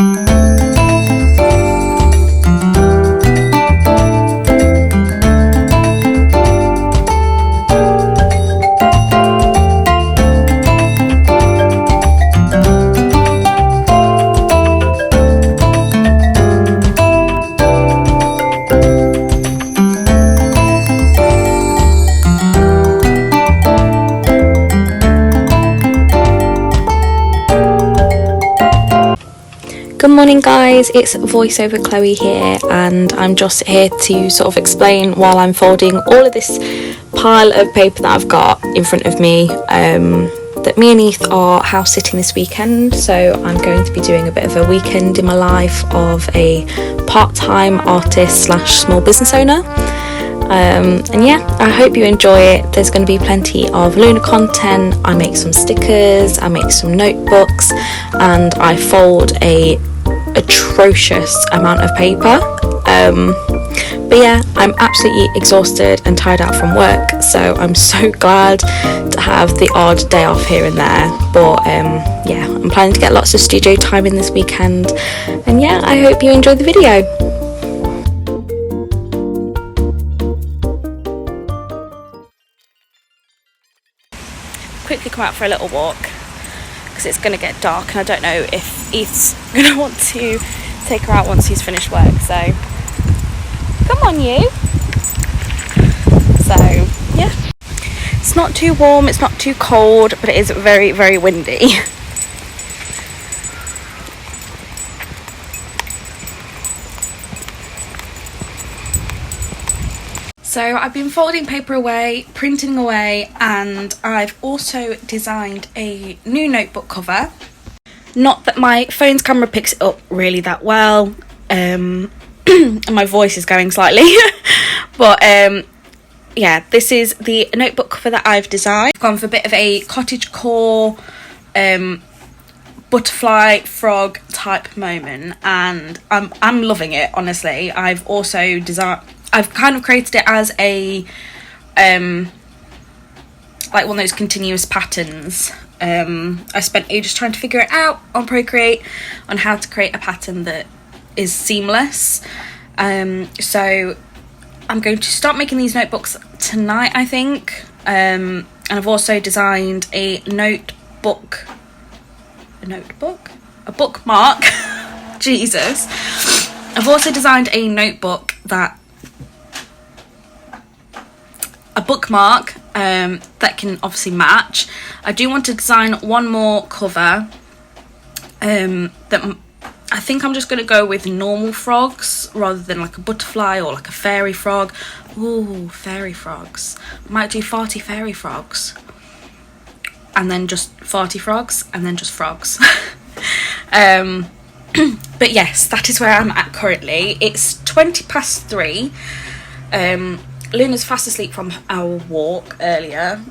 Good morning guys, it's voiceover Chloe here, and I'm just here to sort of explain while I'm folding all of this pile of paper that I've got in front of me, that me and Eth are house sitting this weekend. So I'm going to be doing a bit of a weekend in my life of a part-time artist slash small business owner. And yeah, I hope you enjoy it. There's going to be plenty of Luna content. I make some stickers, I make some notebooks, and I fold a atrocious amount of paper. But yeah, I'm absolutely exhausted and tired out from work, so I'm so glad to have the odd day off here and there. But yeah, I'm planning to get lots of studio time in this weekend, and yeah, I hope you enjoy the video. Quickly come out for a little walk because it's going to get dark, and I don't know if Eth's going to want to take her out once he's finished work, so come on you. So yeah, it's not too warm, it's not too cold, but it is very, very windy. So I've been folding paper away, printing away, and I've also designed a new notebook cover. Not that my phone's camera picks it up really that well, and my voice is going slightly, but yeah, this is the notebook cover that I've designed. I've gone for a bit of a cottagecore, butterfly frog type moment, and I'm loving it, honestly. I've also I've kind of created it as a like one of those continuous patterns. I spent ages trying to figure it out on Procreate on how to create a pattern that is seamless. So I'm going to start making these notebooks tonight, I think. And I've also designed a bookmark. Jesus. I've also designed a notebook a bookmark that can obviously match. I do want to design one more cover that I think I'm just going to go with normal frogs rather than like a butterfly or like a fairy frog. Ooh, fairy frogs. Might do farty fairy frogs, and then just farty frogs, and then just frogs. But yes, that is where I'm at currently. It's 3:20. Luna's fast asleep from our walk earlier,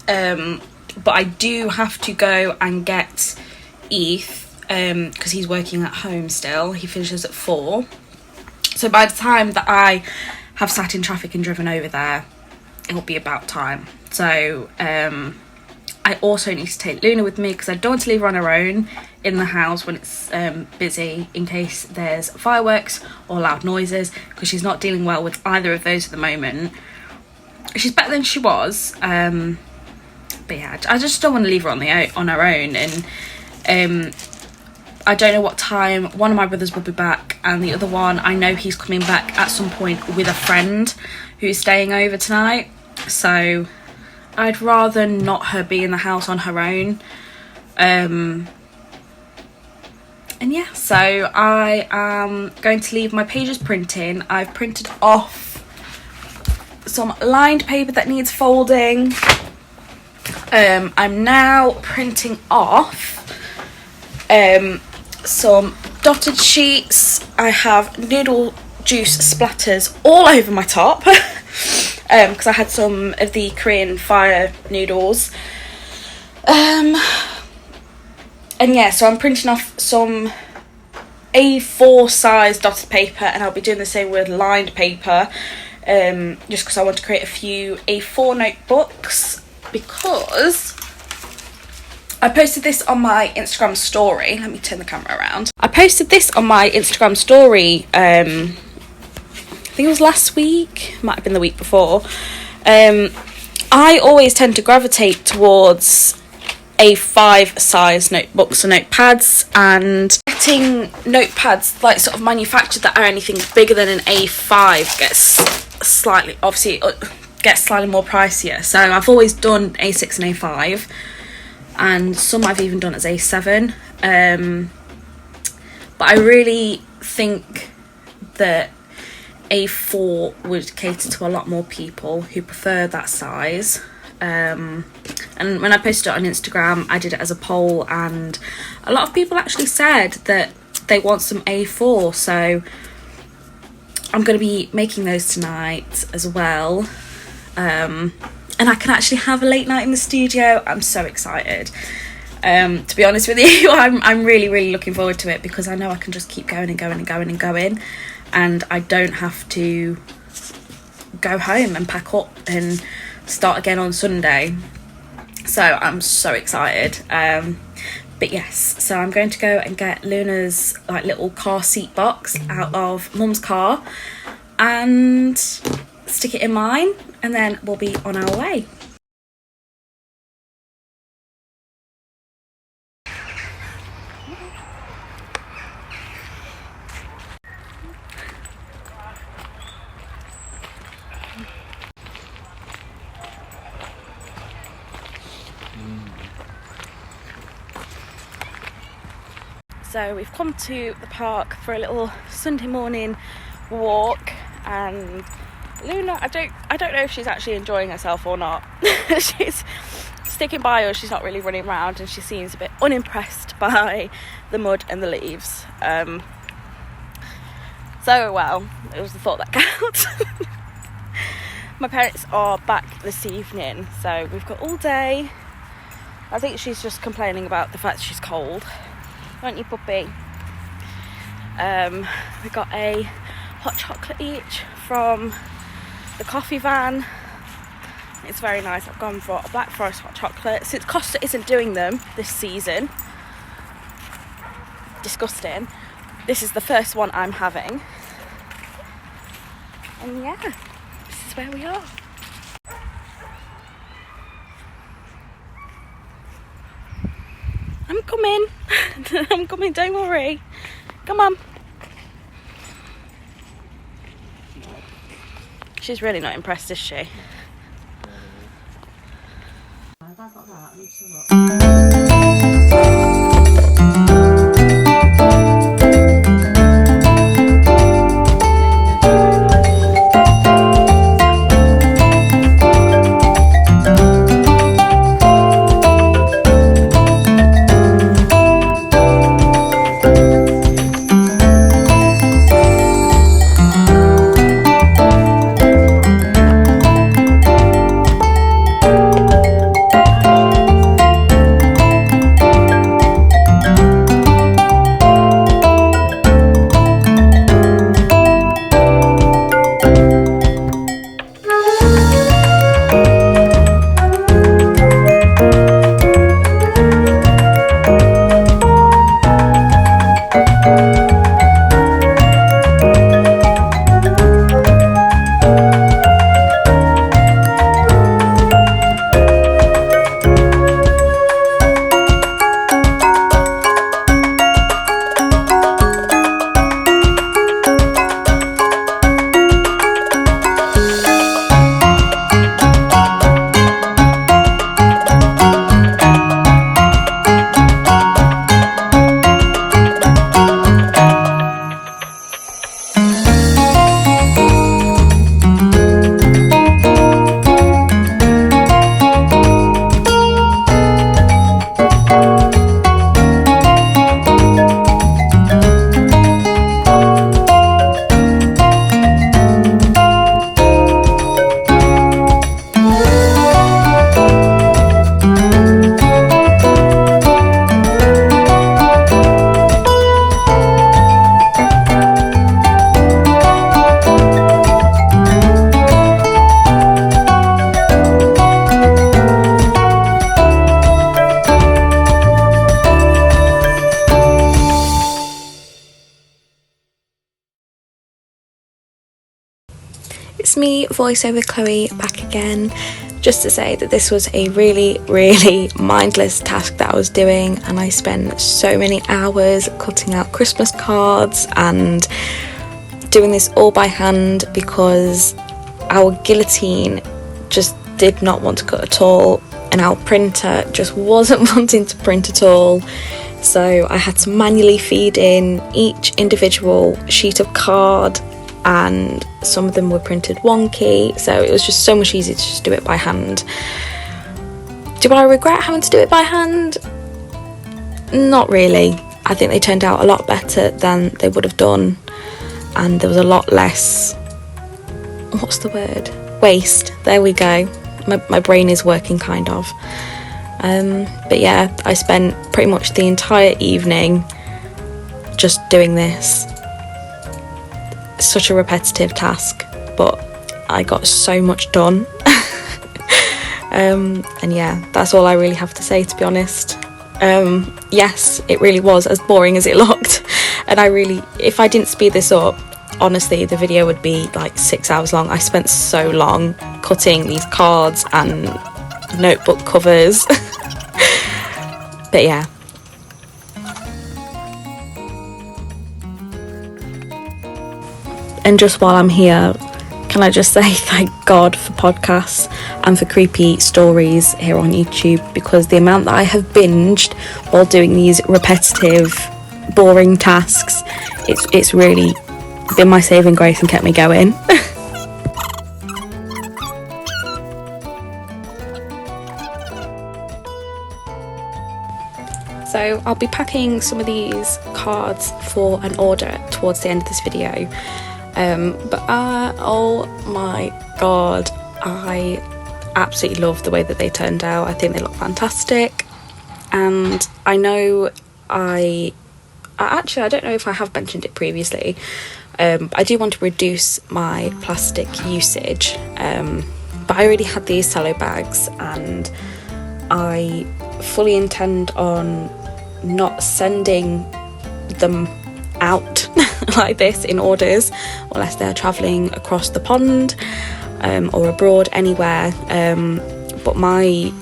but I do have to go and get Eth because he's working at home still. He finishes at 4, so by the time that I have sat in traffic and driven over there, it'll be about time. So I also need to take Luna with me because I don't want to leave her on her own in the house when it's busy, in case there's fireworks or loud noises, because she's not dealing well with either of those at the moment. She's better than she was, but yeah, I just don't want to leave her on her own. And I don't know what time one of my brothers will be back, and the other one, I know he's coming back at some point with a friend who's staying over tonight, so I'd rather not her be in the house on her own. And yeah, so I am going to leave my pages printing. I've printed off some lined paper that needs folding. I'm now printing off some dotted sheets. I have noodle juice splatters all over my top because I had some of the Korean fire noodles. And yeah, so I'm printing off some A4 size dotted paper, and I'll be doing the same with lined paper, just because I want to create a few A4 notebooks, because I posted this on my Instagram story. Let me turn the camera around. I posted this on my Instagram story, I think it was last week, might have been the week before. I always tend to gravitate towards A5 size notebooks or notepads, and getting notepads like sort of manufactured that are anything bigger than an A5 gets slightly more pricier. So I've always done A6 and A5, and some I've even done as A7, but I really think that A4 would cater to a lot more people who prefer that size. And when I posted it on Instagram, I did it as a poll, and a lot of people actually said that they want some A4, so I'm going to be making those tonight as well. And I can actually have a late night in the studio. I'm so excited. To be honest with you, I'm really looking forward to it, because I know I can just keep going and going and going and going, and I don't have to go home and pack up and start again on Sunday. So I'm so excited. But yes, so I'm going to go and get Luna's like little car seat box out of Mum's car and stick it in mine, and then we'll be on our way. So we've come to the park for a little Sunday morning walk, and Luna, I don't know if she's actually enjoying herself or not. She's sticking by us, she's not really running around, and she seems a bit unimpressed by the mud and the leaves. So well, it was the thought that counts. My parents are back this evening, so we've got all day. I think she's just complaining about the fact she's cold. Aren't you, puppy? We got a hot chocolate each from the coffee van. It's very nice. I've gone for a black forest hot chocolate since Costa isn't doing them this season. Disgusting. This is the first one I'm having. And yeah, this is where we are. I'm coming. I'm coming, don't worry. Come on. She's really not impressed, is she? it's me, voiceover Chloe, back again, just to say that this was a really, really mindless task that I was doing, and I spent so many hours cutting out Christmas cards and doing this all by hand because our guillotine just did not want to cut at all, and our printer just wasn't wanting to print at all. So I had to manually feed in each individual sheet of card, and some of them were printed wonky, so it was just so much easier to just do it by hand. Do I regret having to do it by hand? Not really. I think they turned out a lot better than they would have done, and there was a lot less, what's the word? Waste. There we go. My brain is working kind of. But yeah, I spent pretty much the entire evening just doing this. Such a repetitive task, but I got so much done. And yeah, that's all I really have to say, to be honest. Yes, it really was as boring as it looked, and if I didn't speed this up, honestly, the video would be like 6 hours long. I spent so long cutting these cards and notebook covers. But yeah. And just while I'm here, can I just say thank God for podcasts and for creepy stories here on YouTube, because the amount that I have binged while doing these repetitive, boring tasks, it's really been my saving grace and kept me going. So I'll be packing some of these cards for an order towards the end of this video. But oh my god, I absolutely love the way that they turned out. I think they look fantastic, and I know I don't know if I have mentioned it previously, I do want to reduce my plastic usage, but I already had these cello bags, and I fully intend on not sending them out like this in orders unless they're travelling across the pond or abroad anywhere, but my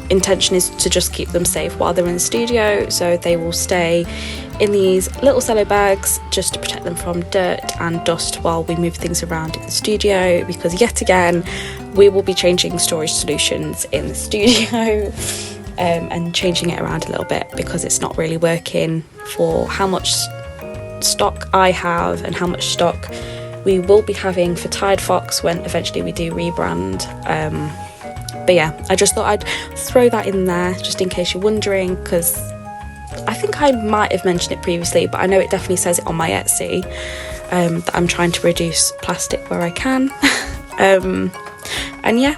intention is to just keep them safe while they're in the studio, so they will stay in these little cello bags just to protect them from dirt and dust while we move things around in the studio, because yet again we will be changing storage solutions in the studio and changing it around a little bit because it's not really working for how much stock I have and how much stock we will be having for Arteafox when eventually we do rebrand. But yeah, I just thought I'd throw that in there just in case you're wondering, because I think I might have mentioned it previously, but I know it definitely says it on my Etsy, that I'm trying to reduce plastic where I can. And yeah.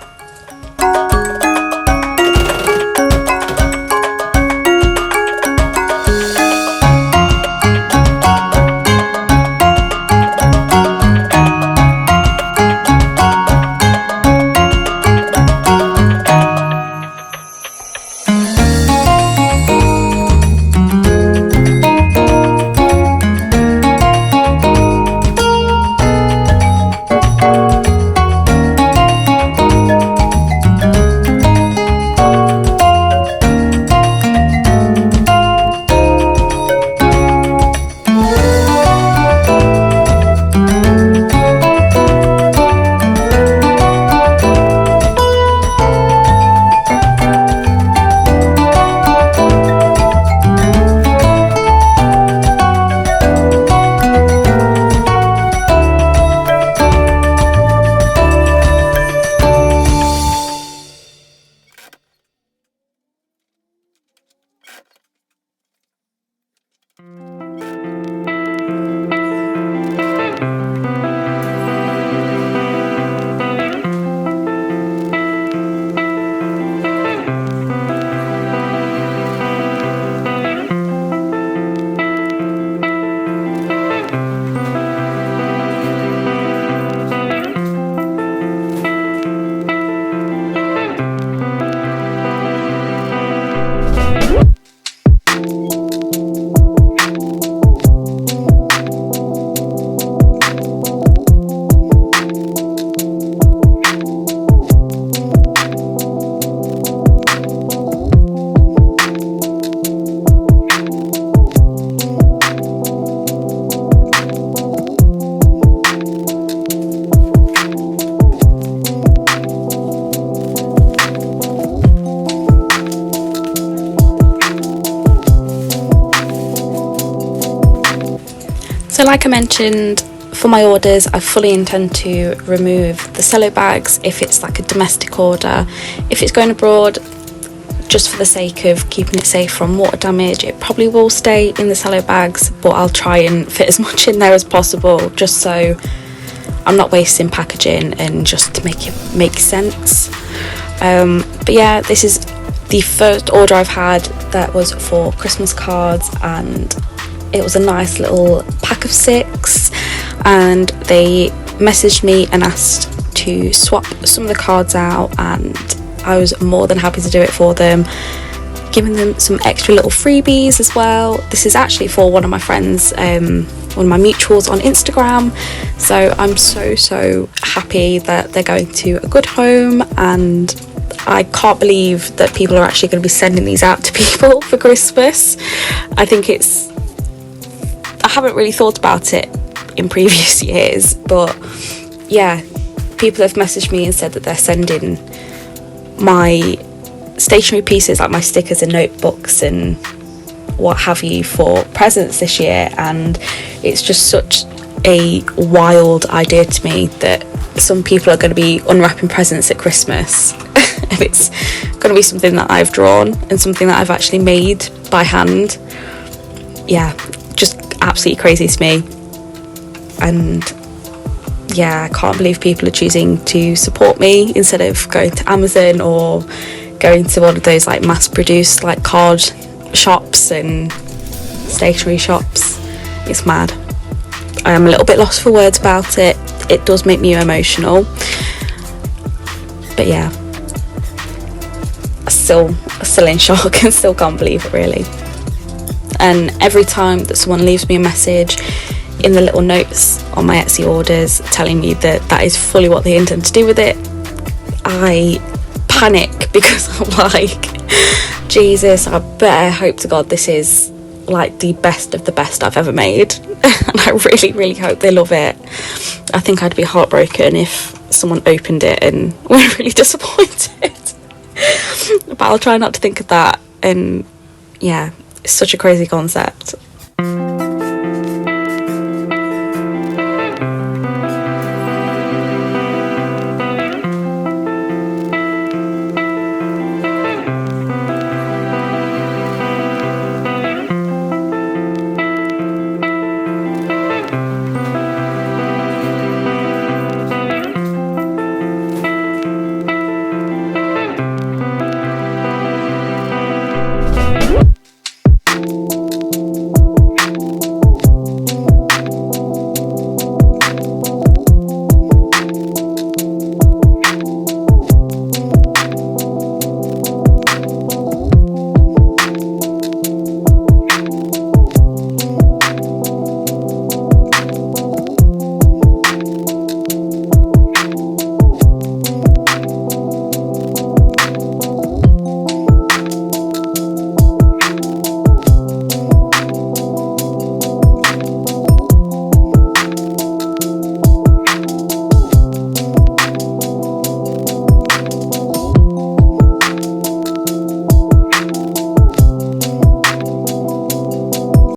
So like I mentioned, for my orders, I fully intend to remove the cello bags if it's like a domestic order. If it's going abroad, just for the sake of keeping it safe from water damage, it probably will stay in the cello bags, but I'll try and fit as much in there as possible, just so I'm not wasting packaging and just to make it make sense. But yeah, this is the first order I've had that was for Christmas cards, and it was a nice little pack of 6, and they messaged me and asked to swap some of the cards out, and I was more than happy to do it for them, giving them some extra little freebies as well. This is actually for one of my friends, one of my mutuals on Instagram, so I'm so happy that they're going to a good home, and I can't believe that people are actually going to be sending these out to people for Christmas. I haven't really thought about it in previous years, but yeah, people have messaged me and said that they're sending my stationery pieces, like my stickers and notebooks and what have you, for presents this year, and it's just such a wild idea to me that some people are going to be unwrapping presents at Christmas and it's going to be something that I've drawn and something that I've actually made by hand. Yeah, just absolutely crazy to me. And yeah, I can't believe people are choosing to support me instead of going to Amazon or going to one of those like mass-produced like card shops and stationery shops. It's mad. I am a little bit lost for words about it. It does make me emotional, but yeah, still in shock and still can't believe it really. And every time that someone leaves me a message in the little notes on my Etsy orders telling me that that is fully what they intend to do with it, I panic because I'm like, Jesus, I better hope to God this is like the best of the best I've ever made. And I really hope they love it. I think I'd be heartbroken if someone opened it and were really disappointed. But I'll try not to think of that. And yeah, it's such a crazy concept.